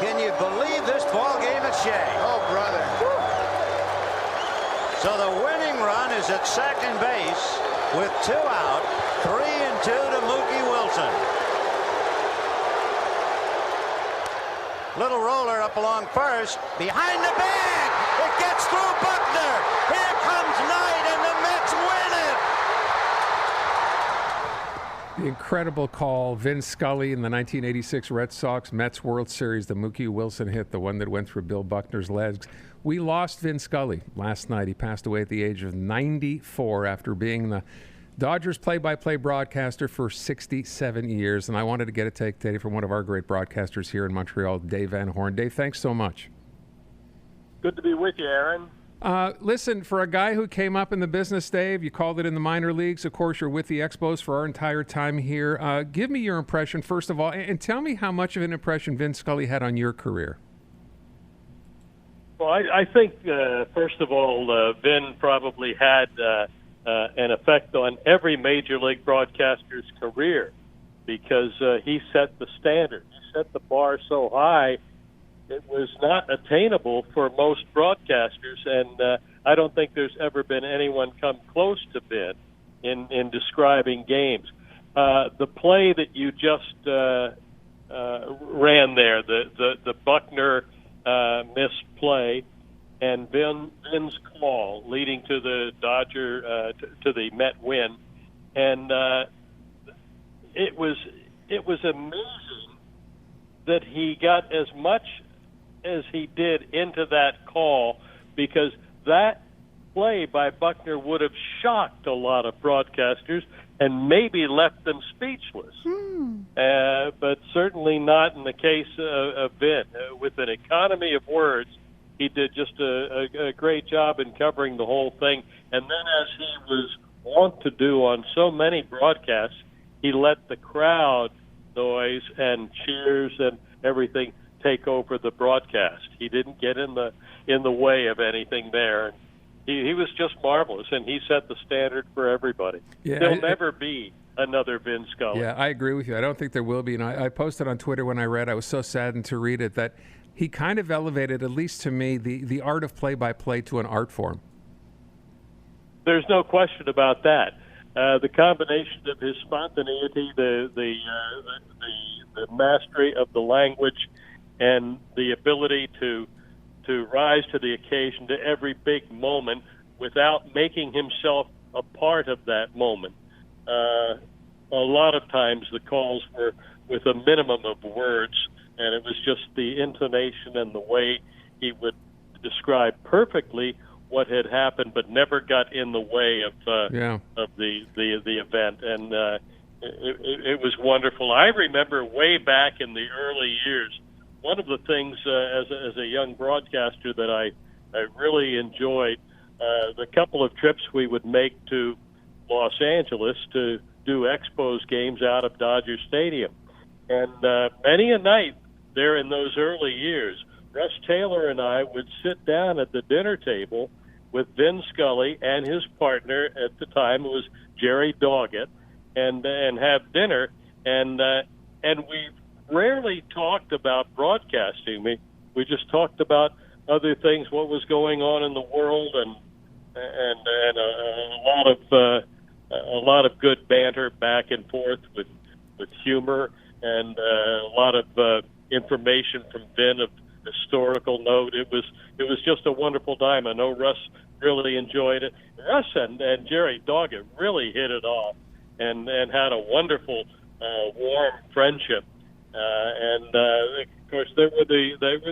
Can you believe this ball game at Shea? Oh, brother. So the winning run is at second base with 2 out, 3-2 to Mookie Wilson. Little roller up along first, behind the bag. It gets through Buckner. Here comes Knight, and the Mets win it. The incredible call, Vin Scully in the 1986 Red Sox-Mets World Series, the Mookie Wilson hit, the one that went through Bill Buckner's legs. We lost Vin Scully last night. He passed away at the age of 94 after being the Dodgers play-by-play broadcaster for 67 years. And I wanted to get a take today from one of our great broadcasters here in Montreal, Dave Van Horne. Dave, thanks so much. Good to be with you, Aaron. Listen, for a guy who came up in the business, Dave, you called it in the minor leagues. Of course, you're with the Expos for our entire time here. Give me your impression, first of all, and tell me how much of an impression Vin Scully had on your career. Well, I think, first of all, Vin probably had an effect on every Major League broadcaster's career because he set the standard. He set the bar so high it was not attainable for most broadcasters, and I don't think there's ever been anyone come close to Vin in describing games. The play that you just ran there, the Buckner missed play, and Vin's call leading to the to the Met win, and it was amazing that he got as much as he did into that call, because that play by Buckner would have shocked a lot of broadcasters and maybe left them speechless. But certainly not in the case of Vin. With an economy of words, he did just a great job in covering the whole thing. And then, as he was wont to do on so many broadcasts, he let the crowd noise and cheers and everything take over the broadcast. He didn't get in the way of anything there. He was just marvelous, and he set the standard for everybody. Yeah, There'll never be another Vin Scully. Yeah, I agree with you. I don't think there will be. And I posted on Twitter when I read, I was so saddened to read it, that he kind of elevated, at least to me, the art of play-by-play to an art form. There's no question about that. The combination of his spontaneity, the mastery of the language, and the ability to rise to the occasion to every big moment without making himself a part of that moment. A lot of times the calls were with a minimum of words, and it was just the intonation and the way he would describe perfectly what had happened, but never got in the way of the event. And it was wonderful. I remember way back in the early years, one of the things as a young broadcaster that I really enjoyed, the couple of trips we would make to Los Angeles to do Expos games out of Dodger Stadium. And many a night there in those early years, Russ Taylor and I would sit down at the dinner table with Vin Scully and his partner at the time, it was Jerry Doggett, and have dinner. And we rarely talked about broadcasting. We just talked about other things, what was going on in the world, and a lot of good banter back and forth with humor, and a lot of information from Vin of historical note. It was just a wonderful time. I know Russ really enjoyed it. Russ and Jerry Doggett really hit it off and had a wonderful warm friendship. Of course, they were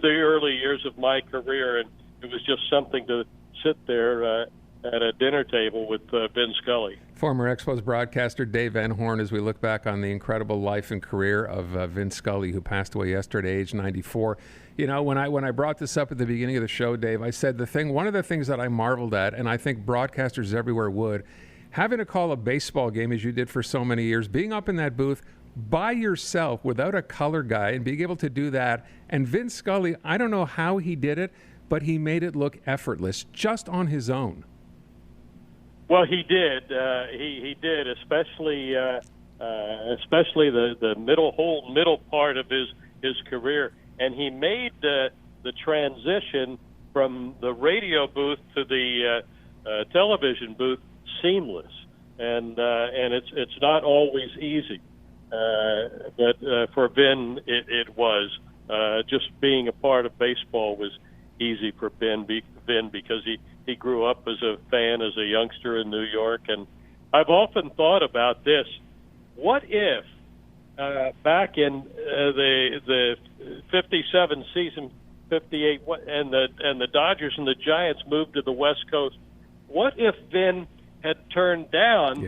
the early years of my career, and it was just something to sit there at a dinner table with Vin Scully. Former Expos broadcaster Dave Van Horne, as we look back on the incredible life and career of Vin Scully, who passed away yesterday, age 94. You know, when I brought this up at the beginning of the show, Dave, I said one of the things that I marveled at, and I think broadcasters everywhere would, having to call a baseball game as you did for so many years, being up in that booth by yourself without a color guy and being able to do that. And Vin Scully, I don't know how he did it, but he made it look effortless just on his own. Well, he did. He did, especially the middle part of his career. and he made the transition from the radio booth to the television booth seamless, and it's not always easy, but for Vin it was. Just being a part of baseball was easy for Vin because he grew up as a fan as a youngster in New York, and I've often thought about this: what if back in the '57 season, '58, and the Dodgers and the Giants moved to the West Coast? What if Vin had turned down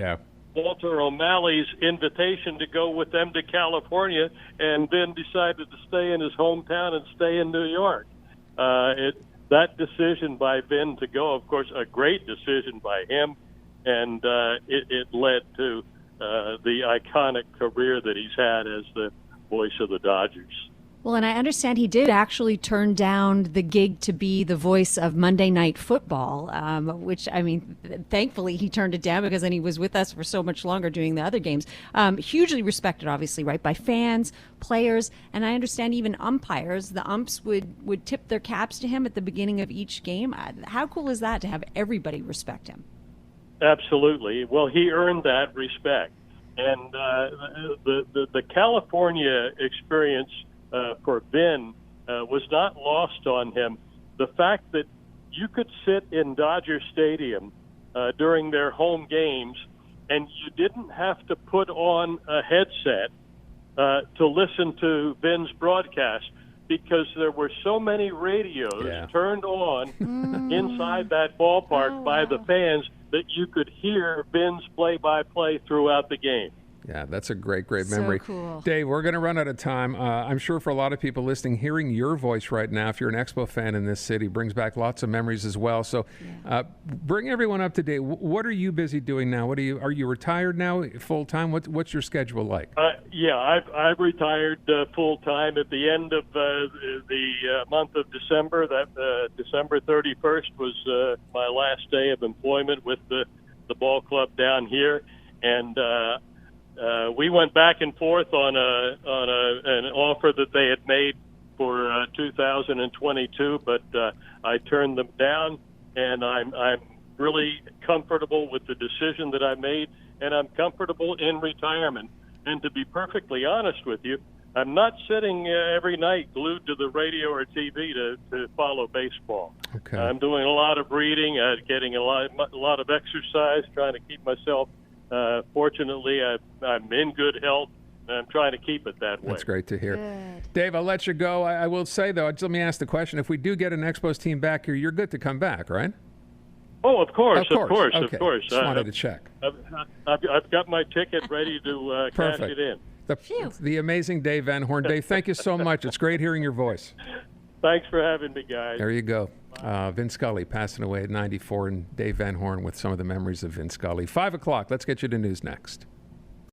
Walter O'Malley's invitation to go with them to California, and then decided to stay in his hometown and stay in New York? That decision by Vin to go, of course, a great decision by him, and it led to the iconic career that he's had as the voice of the Dodgers. Well, and I understand he did actually turn down the gig to be the voice of Monday Night Football, which, I mean, thankfully he turned it down because then he was with us for so much longer doing the other games. Hugely respected, obviously, right, by fans, players, and I understand even umpires. The umps would tip their caps to him at the beginning of each game. How cool is that to have everybody respect him? Absolutely. Well, he earned that respect. And the California experience for Vin was not lost on him. The fact that you could sit in Dodger Stadium during their home games and you didn't have to put on a headset to listen to Vin's broadcast, because there were so many radios turned on inside that ballpark by the fans that you could hear Vin's play-by-play throughout the game. Yeah, that's a great memory. So cool. Dave, we're going to run out of time. I'm sure for a lot of people listening, hearing your voice right now, if you're an Expo fan in this city, brings back lots of memories as well. So bring everyone up to date. What are you busy doing now? Are you retired now full-time? What's your schedule like? I've retired full-time at the end of the month of December. That December 31st was my last day of employment with the ball club down here, and we went back and forth on an offer that they had made for 2022, but I turned them down, and I'm really comfortable with the decision that I made, and I'm comfortable in retirement. And to be perfectly honest with you, I'm not sitting every night glued to the radio or TV to follow baseball. Okay. I'm doing a lot of reading, getting a lot of exercise, trying to keep myself. Fortunately, I'm in good health, and I'm trying to keep it that way. That's great to hear. Good. Dave, I'll let you go. I will say, though, let me ask the question. If we do get an Expos team back here, you're good to come back, right? Oh, of course. Okay. Of course. Just wanted to check. I've got my ticket ready to cash it in. The amazing Dave Van Horne. Dave, thank you so much. It's great hearing your voice. Thanks for having me, guys. There you go. Vin Scully passing away at 94, and Dave Van Horne with some of the memories of Vin Scully. 5 o'clock. Let's get you to news next.